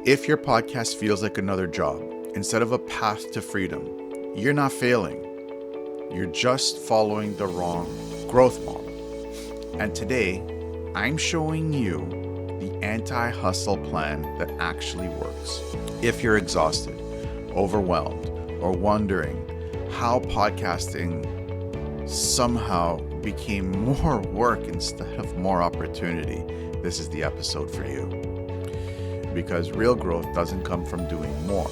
If your podcast feels like another job instead of a path to freedom, you're not failing. You're just following the wrong growth model. And today, I'm showing you the anti-hustle plan that actually works. If you're exhausted, overwhelmed, or wondering how podcasting somehow became more work instead of more opportunity, this is the episode for you. Because real growth doesn't come from doing more.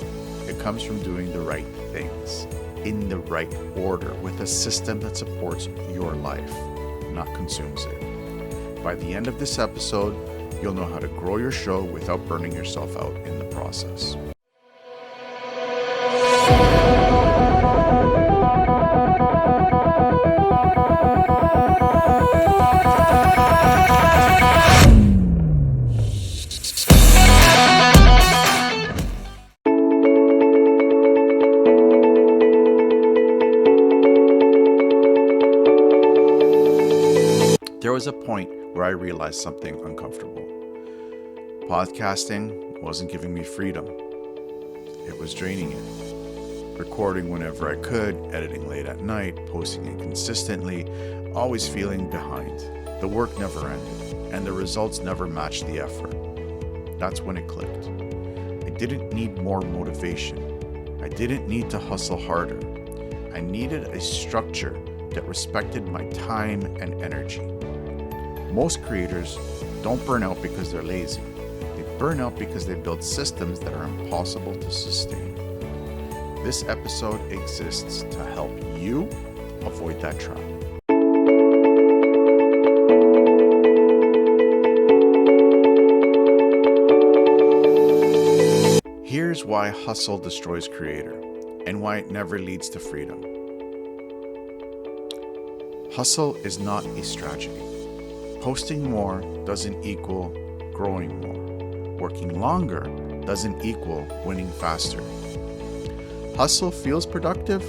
It comes from doing the right things in the right order with a system that supports your life, not consumes it. By the end of this episode, you'll know how to grow your show without burning yourself out in the process. There was a point where I realized something uncomfortable. Podcasting wasn't giving me freedom. It was draining it. Recording whenever I could, editing late at night, posting inconsistently, always feeling behind. The work never ended, and the results never matched the effort. That's when it clicked. I didn't need more motivation. I didn't need to hustle harder. I needed a structure that respected my time and energy. Most creators don't burn out because they're lazy. They burn out because they build systems that are impossible to sustain. This episode exists to help you avoid that trap. Here's why hustle destroys creator and why it never leads to freedom. Hustle is not a strategy. Posting more doesn't equal growing more. Working longer doesn't equal winning faster. Hustle feels productive?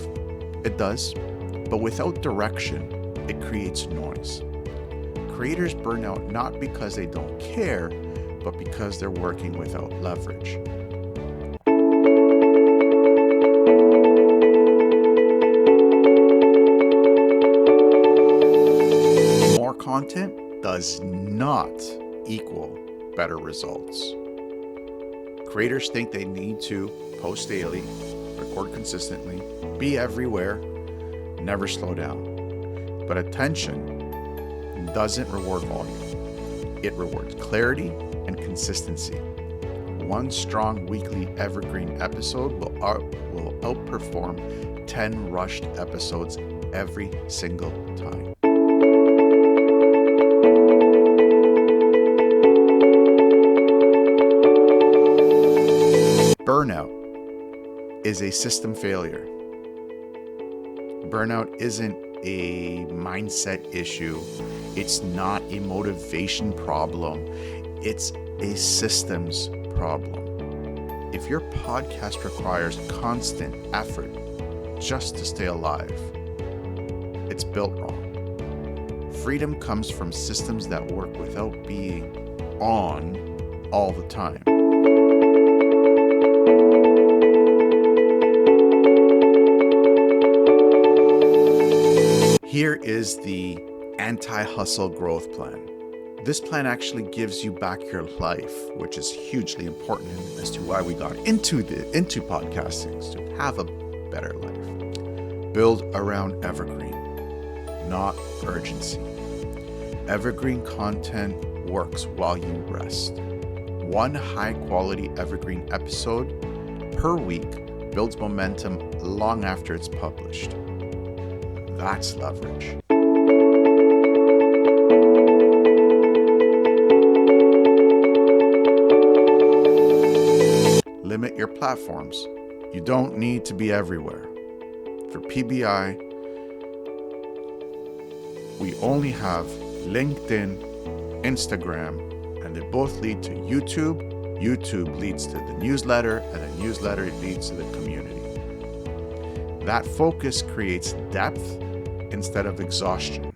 It does. But without direction, it creates noise. Creators burn out not because they don't care, but because they're working without leverage. More content does not equal better results. Creators think they need to post daily, record consistently, be everywhere, never slow down. But attention doesn't reward volume. It rewards clarity and consistency. One strong weekly evergreen episode will outperform 10 rushed episodes every single time. Burnout is a system failure. Burnout isn't a mindset issue. It's not a motivation problem. It's a systems problem. If your podcast requires constant effort just to stay alive, it's built wrong. Freedom comes from systems that work without being on all the time. Here is the anti-hustle growth plan. This plan actually gives you back your life, which is hugely important as to why we got into podcasting, to have a better life. Build around Evergreen, not urgency. Evergreen content works while you rest. One high-quality Evergreen episode per week builds momentum long after it's published. That's leverage. Limit your platforms. You don't need to be everywhere. For PBI, we only have LinkedIn, Instagram, and they both lead to YouTube. YouTube leads to the newsletter, and the newsletter leads to the community. That focus creates depth instead of exhaustion.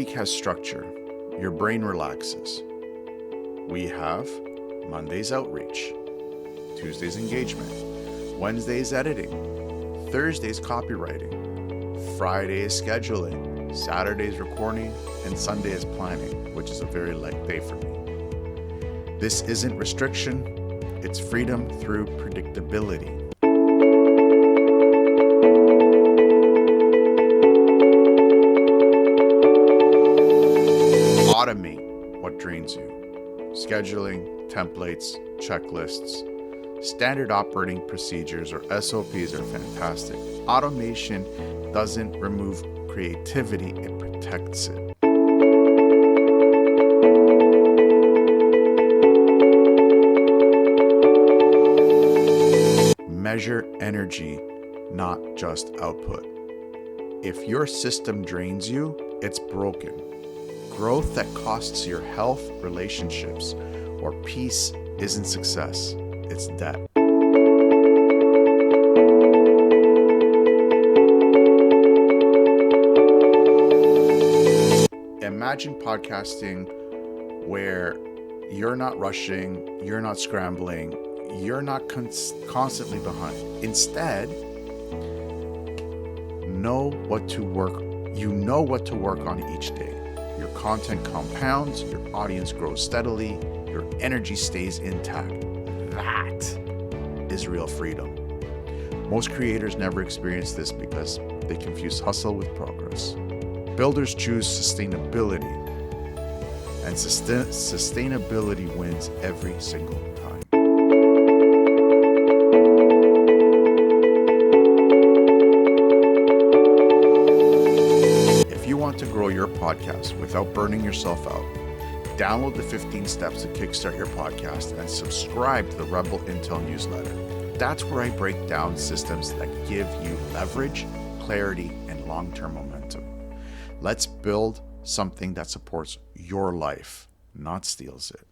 week has structure. Your brain relaxes. We have Monday's outreach, Tuesday's engagement, Wednesday's editing, Thursday's copywriting, Friday is scheduling, Saturday's recording, and Sunday is planning, which is a very light day for me. This isn't restriction, it's freedom through predictability. Automate what drains you. Scheduling, templates, checklists, standard operating procedures or SOPs are fantastic. Automation doesn't remove creativity, it protects it. Measure energy, not just output. If your system drains you, it's broken. Growth that costs your health, relationships, or peace isn't success, it's debt. Imagine podcasting where you're not rushing, you're not scrambling, you're not constantly behind. Instead, you know what to work on each day. Your content compounds, your audience grows steadily, your energy stays intact. That is real freedom. Most creators never experience this because they confuse hustle with progress. Builders choose sustainability, and sustainability wins every single time. If you want to grow your podcast without burning yourself out, download the 15 steps to kickstart your podcast and subscribe to the Rebel Intel newsletter. That's where I break down systems that give you leverage, clarity, and long-term momentum. Let's build something that supports your life, not steals it.